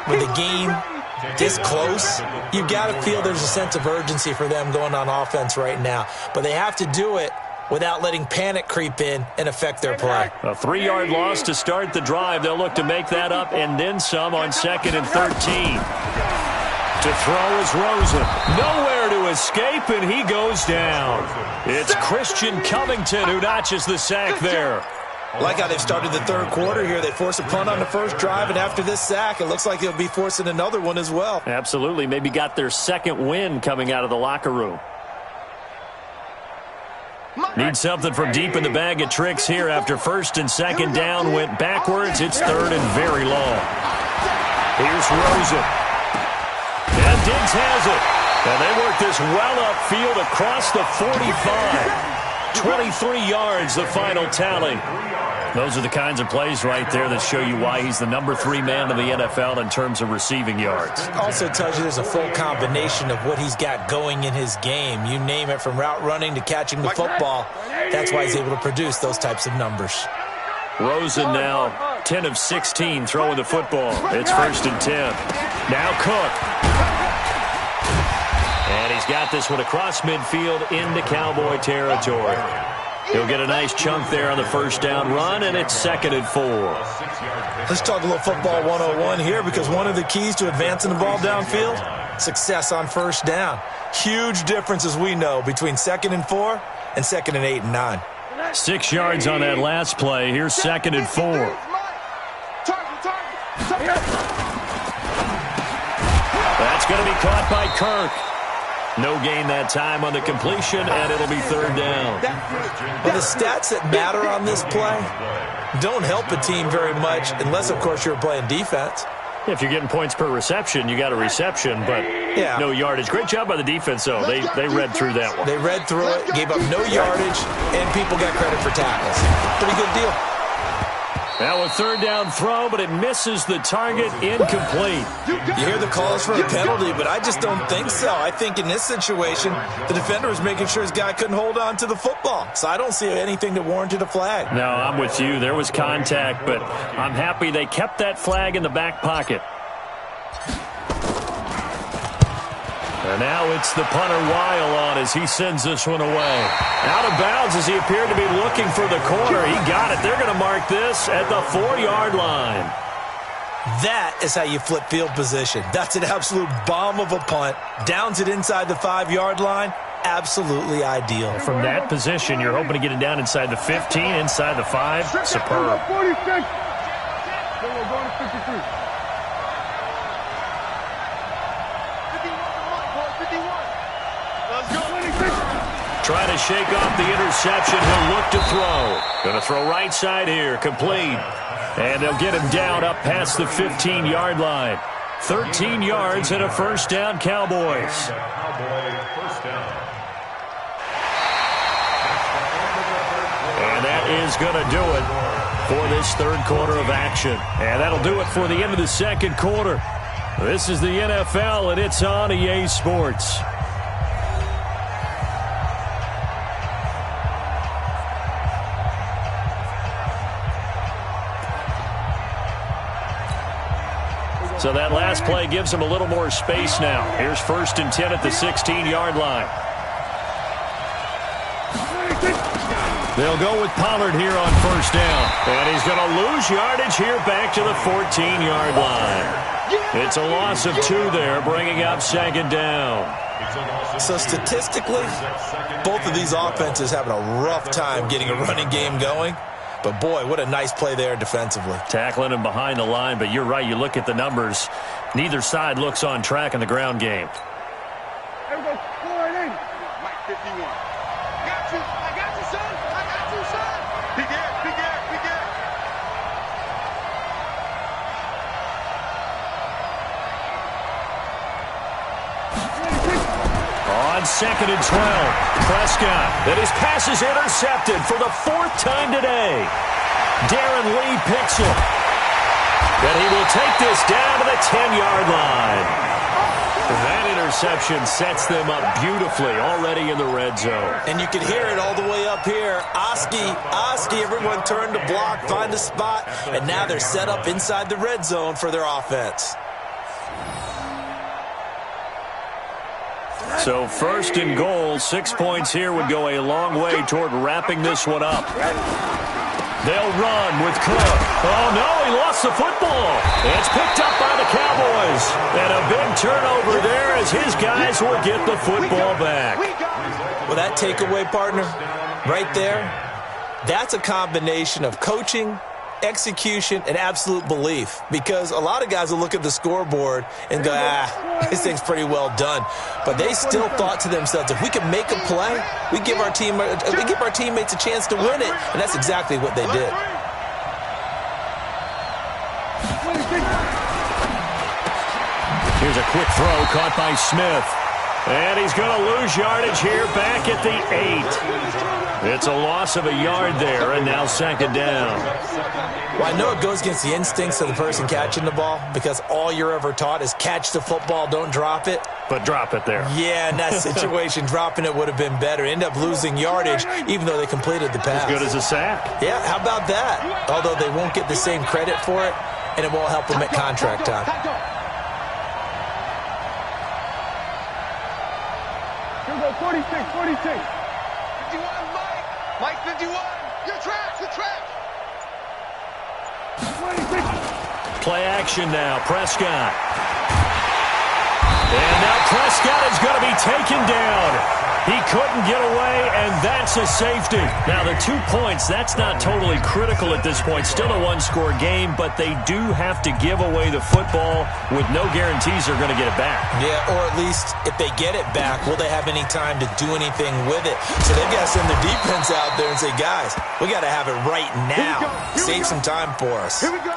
with the game this close, you've got to feel there's a sense of urgency for them going on offense right now. But they have to do it without letting panic creep in and affect their play. A 3-yard loss to start the drive. They'll look to make that up and then some on 2nd and 13. To throw is Rosen. Nowhere to escape, and he goes down. It's Christian Covington who notches the sack there. Like how they've started the 3rd quarter here. They force a punt on the first drive, and after this sack, it looks like they'll be forcing another one as well. Absolutely. Maybe got their 2nd win coming out of the locker room. Need something from deep in the bag of tricks here after 1st and 2nd down went backwards. It's 3rd and very long. Here's Rosen. And Diggs has it. And they work this well upfield across the 45. 23 yards, the final tally. Those are the kinds of plays right there that show you why he's the number 3 man in the NFL in terms of receiving yards. Also tells you there's a full combination of what he's got going in his game. You name it, from route running to catching the football. That's why he's able to produce those types of numbers. Rosen now 10 of 16 throwing the football. It's 1st and 10. Now Cook. And he's got this one across midfield into Cowboy territory. He'll get a nice chunk there on the 1st down run, and it's 2nd and 4. Let's talk a little football 101 here, because one of the keys to advancing the ball downfield, success on 1st down. Huge difference, as we know, between 2nd and 4 and 2nd and 8 and 9. 6 yards on that last play. Here's 2nd and 4. That's going to be caught by Kirk. No gain that time on the completion, and it'll be 3rd down. Well, the stats that matter on this play don't help a team very much, unless, of course, you're playing defense. If you're getting points per reception, you got a reception, but no yardage. Great job by the defense, though. They read through that one. They read through it, gave up no yardage, and people got credit for tackles. Pretty good deal. Now a 3rd down throw, but it misses the target, incomplete. You hear the calls for a penalty, but I just don't think so. I think in this situation, the defender was making sure his guy couldn't hold on to the football. So I don't see anything that warranted a flag. No, I'm with you. There was contact, but I'm happy they kept that flag in the back pocket. And now it's the punter Weil on as he sends this one away. Out of bounds as he appeared to be looking for the corner. He got it. They're going to mark this at the 4-yard line. That is how you flip field position. That's an absolute bomb of a punt. Downs it inside the 5-yard line. Absolutely ideal. From that position, you're hoping to get it down inside the 15, inside the 5. Superb. 46. So we're going to 53. 51. Let's go. Trying to shake off the interception. He'll look to throw. Going to throw right side here. Complete. And they'll get him down up past the 15-yard line. 13 yards and a first down, Cowboys. And that is going to do it for this third quarter of action. And that'll do it for the end of the second quarter. This is the NFL, and it's on EA Sports. So that last play gives him a little more space now. Here's 1st and 10 at the 16-yard line. They'll go with Pollard here on first down. And he's going to lose yardage here back to the 14-yard line. It's a loss of 2 there, bringing up 2nd down. So statistically, both of these offenses having a rough time getting a running game going. But, boy, what a nice play there defensively. Tackling him behind the line, but you're right. You look at the numbers. Neither side looks on track in the ground game. There we go. Mike 51. Got you. I got you, son. I got you, son. Big air, big air, big air. On 2nd and 12, Prescott. And his pass is intercepted for the 4th time today. Darren Lee picks it. And he will take this down to the 10-yard line. That interception sets them up beautifully already in the red zone. And you can hear it all the way up here. Oski, everyone turned to block, find a spot, and now they're set up inside the red zone for their offense. So 1st and goal, 6 points here would go a long way toward wrapping this one up. They'll run with Cook. Oh, no, he lost the football. It's picked up by the Cowboys. And a big turnover there as his guys will get the football back. Well, that takeaway, partner, right there, that's a combination of coaching, execution, and absolute belief. Because a lot of guys will look at the scoreboard and go, this thing's pretty well done. But they still thought to themselves, if we can make a play, we give our teammates a chance to win it. And that's exactly what they did. Here's a quick throw caught by Smith. And he's going to lose yardage here back at the 8. It's a loss of a yard there, and now 2nd down. Well, I know it goes against the instincts of the person catching the ball because all you're ever taught is catch the football, don't drop it. But drop it there. Yeah, in that situation, dropping it would have been better. End up losing yardage, even though they completed the pass. As good as a sack. Yeah, how about that? Although they won't get the same credit for it, and it won't help them at contract time. Here we go, 46. 51, Mike. Mike 51. Your tracks, your tracks. 26. Play action now. Prescott. And now Prescott is going to be taken down. He couldn't get away, and that's a safety. Now, the 2 points, that's not totally critical at this point. Still a one-score game, but they do have to give away the football with no guarantees they're going to get it back. Yeah, or at least if they get it back, will they have any time to do anything with it? So they've got to send their defense out there and say, guys, we got to have it right now. Save some time for us. Here we go.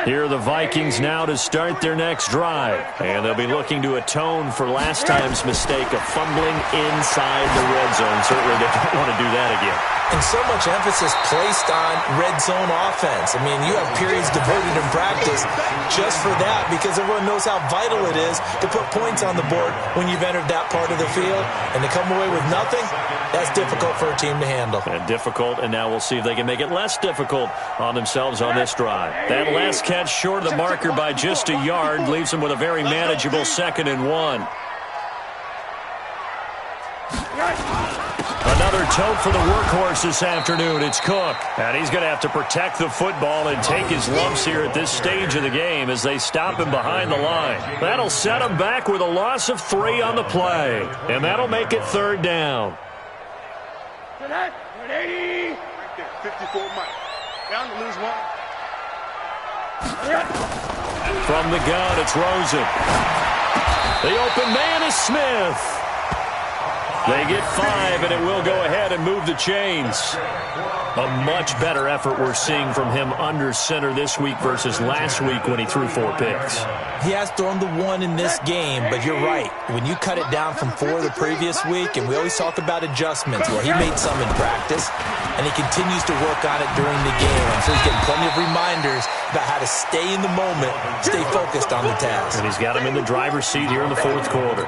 Here are the Vikings now to start their next drive. And they'll be looking to atone for last time's mistake of fumbling inside the red zone. Certainly they don't want to do that again. And so much emphasis placed on red zone offense. I mean, you have periods devoted in practice just for that because everyone knows how vital it is to put points on the board when you've entered that part of the field. And to come away with nothing, that's difficult for a team to handle. And difficult, and now we'll see if they can make it less difficult on themselves on this drive. That last catch short of the marker by just a yard leaves them with a very manageable 2nd and 1. Another tote for the workhorse this afternoon. It's Cook. And he's going to have to protect the football and take his lumps here at this stage of the game as they stop him behind the line. That'll set him back with a loss of 3 on the play. And that'll make it 3rd down. 180. Right there, 54 Mike. Down to lose 1. From the gun, it's Rosen. The open man is Smith. They get 5, and it will go ahead and move the chains. A much better effort we're seeing from him under center this week versus last week when he threw 4 picks. He has thrown the 1 in this game, but you're right. When you cut it down from 4 the previous week, and we always talk about adjustments, well, he made some in practice, and he continues to work on it during the game. I'm sure he's getting plenty of reminders about how to stay in the moment, stay focused on the task. And he's got him in the driver's seat here in the 4th quarter.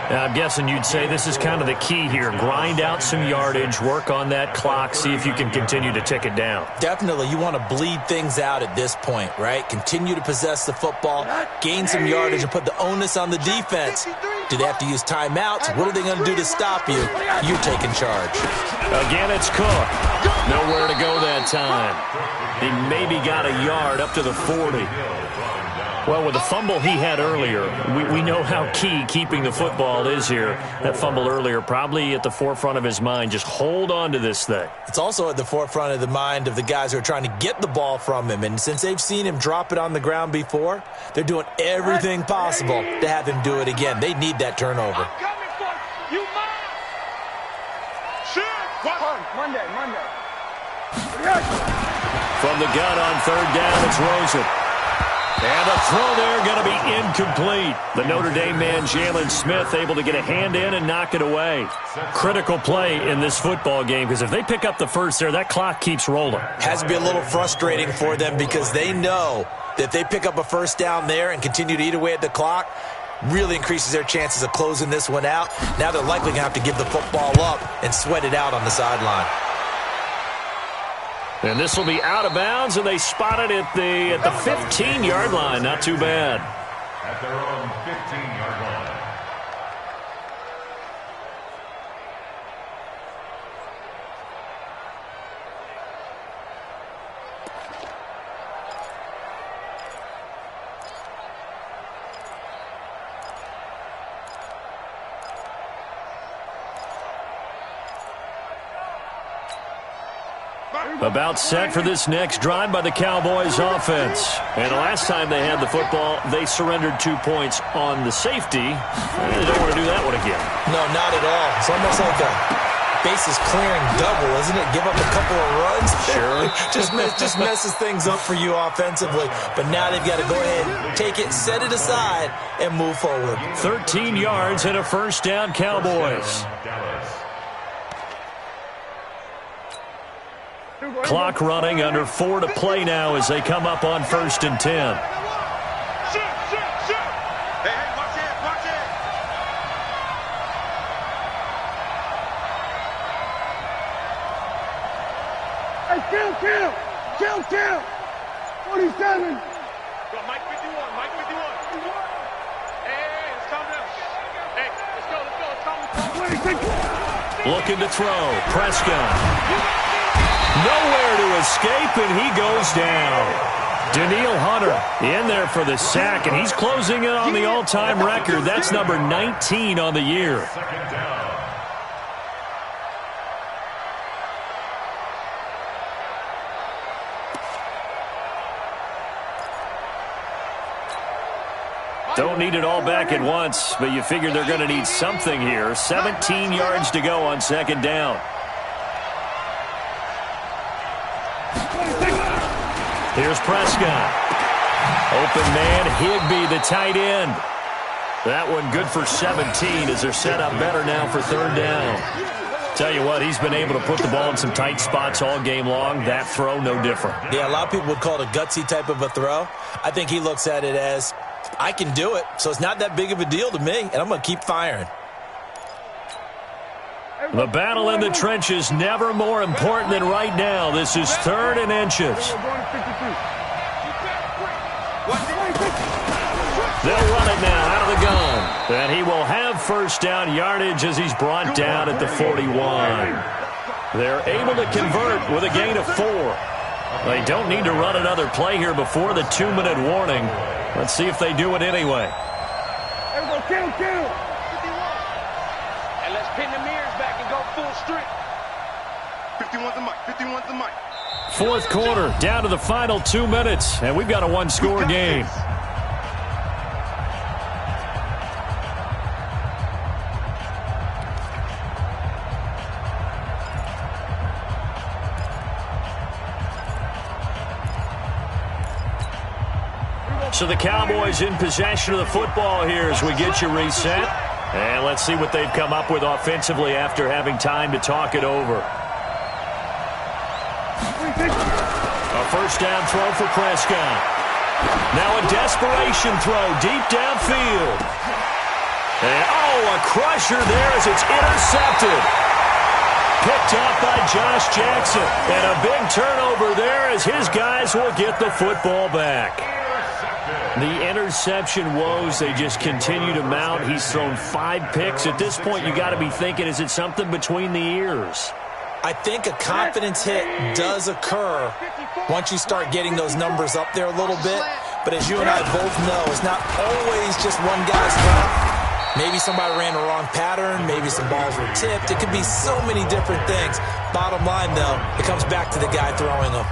Now, I'm guessing you'd say this is kind of the key here. Grind out some yardage, work on that clock, see if you can continue to tick it down. Definitely. You want to bleed things out at this point, right? Continue to possess the football, gain some yardage, and put the onus on the defense. Do they have to use timeouts? What are they going to do to stop you? You're taking charge. Again, it's Cook. Nowhere to go that time. He maybe got a yard up to the 40. Well, with the fumble he had earlier, we know how key keeping the football is here. That fumble earlier probably at the forefront of his mind. Just hold on to this thing. It's also at the forefront of the mind of the guys who are trying to get the ball from him. And since they've seen him drop it on the ground before, they're doing everything possible to have him do it again. They need that turnover. From the gun on 3rd down, it's Rosen. And the throw there going to be incomplete. The Notre Dame man, Jalen Smith, able to get a hand in and knock it away. Critical play in this football game because if they pick up the first there, that clock keeps rolling. Has to be a little frustrating for them because they know that if they pick up a first down there and continue to eat away at the clock, really increases their chances of closing this one out. Now they're likely going to have to give the football up and sweat it out on the sideline. And this will be out of bounds, and they spot it at the 15-yard line. Not too bad. At their own 15-yard line. About set for this next drive by the Cowboys offense. And the last time they had the football, they surrendered 2 points on the safety. They don't want to do that one again. No, not at all. It's almost like a bases clearing double, isn't it? Give up a couple of runs. Sure. just messes things up for you offensively. But now they've got to go ahead, take it, set it aside, and move forward. 13 yards and a first down, Cowboys. Clock running, under 4 to play now as they come up on 1st and 10. Hey, watch it. Hey, kill. 47. Mike 51. Hey, it's coming up. Hey, let's go. Looking to throw. Prescott. Nowhere to escape, and he goes down. Daniil Hunter in there for the sack, and he's closing in on the all-time record. That's number 19 on the year. Don't need it all back at once, but you figure they're going to need something here. 17 yards to go on 2nd down. Here's Prescott. Open man, Higbee, the tight end. That one good for 17 as they're set up better now for 3rd down. Tell you what, he's been able to put the ball in some tight spots all game long. That throw, no different. Yeah, a lot of people would call it a gutsy type of a throw. I think he looks at it as, I can do it, so it's not that big of a deal to me, and I'm going to keep firing. The battle in the trenches never more important than right now. This is 3rd and inches. They'll run it now out of the gun. And he will have first down yardage as he's brought down at the 41. They're able to convert with a gain of 4. They don't need to run another play here before the 2-minute warning. Let's see if they do it anyway. There we go, kill. And let's pin the mirrors back and go full strength. 51's the mic, 51's the mic. Fourth quarter, down to the final 2 minutes, and we've got a one-score game. So the Cowboys in possession of the football here as we get you reset. And let's see what they've come up with offensively after having time to talk it over. A first down throw for Prescott. Now a desperation throw deep downfield. And a crusher there as it's intercepted. Picked up by Josh Jackson. And a big turnover there as his guys will get the football back. The interception woes, they just continue to mount. He's thrown 5 picks. At this point, you got to be thinking, is it something between the ears? I think a confidence hit does occur once you start getting those numbers up there a little bit. But as you and I both know, it's not always just one guy's fault. Maybe somebody ran the wrong pattern. Maybe some balls were tipped. It could be so many different things. Bottom line, though, it comes back to the guy throwing them.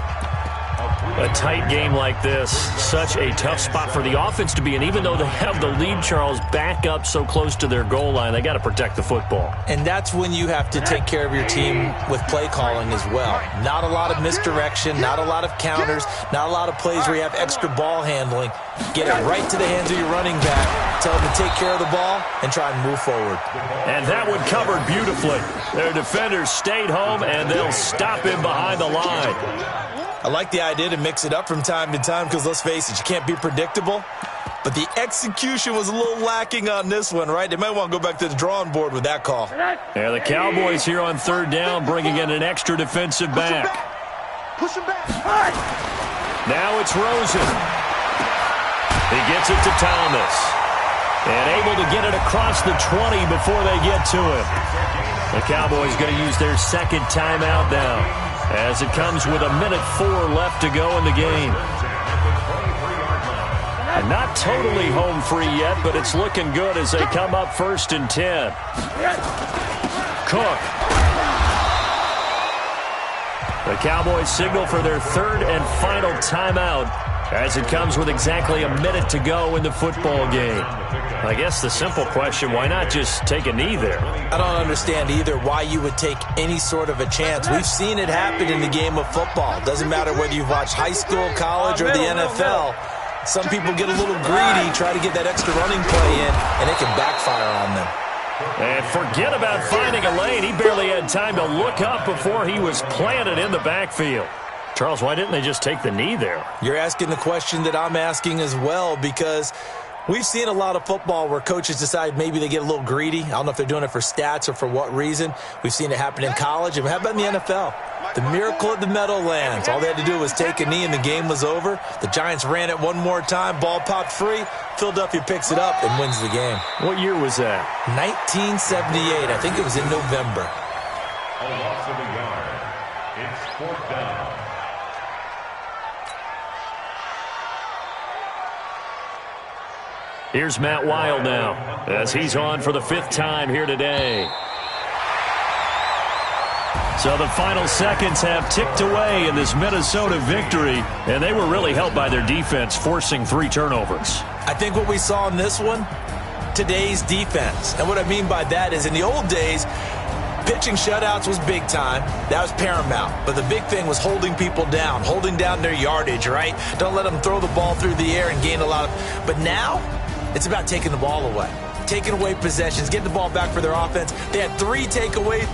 A tight game like this, such a tough spot for the offense to be in. Even though they have the lead, Charles, back up so close to their goal line, they got to protect the football. And that's when you have to take care of your team with play calling as well. Not a lot of misdirection, not a lot of counters, not a lot of plays where you have extra ball handling. Get it right to the hands of your running back, tell them to take care of the ball, and try and move forward. And that one covered beautifully. Their defenders stayed home, and they'll stop him behind the line. I like the idea to mix it up from time to time because, let's face it, you can't be predictable. But the execution was a little lacking on this one, right? They might want to go back to the drawing board with that call. Yeah, the Cowboys here on third down bringing in an extra defensive back. Push him back. Now it's Rosen. He gets it to Thomas. And able to get it across the 20 before they get to him. The Cowboys going to use their second timeout now, as it comes with 1:04 left to go in the game. And not totally home free yet, but it's looking good as they come up 1st and 10. Cook. The Cowboys signal for their third and final timeout as it comes with exactly 1 minute to go in the football game. I guess the simple question, why not just take a knee there? I don't understand either why you would take any sort of a chance. We've seen it happen in the game of football. It doesn't matter whether you've watched high school, college, or the NFL. Some people get a little greedy, try to get that extra running play in, and it can backfire on them. And forget about finding a lane. He barely had time to look up before he was planted in the backfield. Charles, why didn't they just take the knee there? You're asking the question that I'm asking as well, because we've seen a lot of football where coaches decide maybe they get a little greedy. I don't know if they're doing it for stats or for what reason. We've seen it happen in college. And how about in the NFL? The miracle at the Meadowlands. All they had to do was take a knee and the game was over. The Giants ran it one more time. Ball popped free. Philadelphia picks it up and wins the game. What year was that? 1978. I think it was in November. A loss of a yard. It's 4th down. Here's Matt Wild now as he's on for the 5th time here today. So the final seconds have ticked away in this Minnesota victory, and they were really helped by their defense forcing 3 turnovers. I think what we saw in this one, today's defense. And what I mean by that is in the old days, pitching shutouts was big time. That was paramount. But the big thing was holding people down, holding down their yardage, right? Don't let them throw the ball through the air and gain a lot of... But now, it's about taking the ball away. Taking away possessions, getting the ball back for their offense. They had 3 takeaways.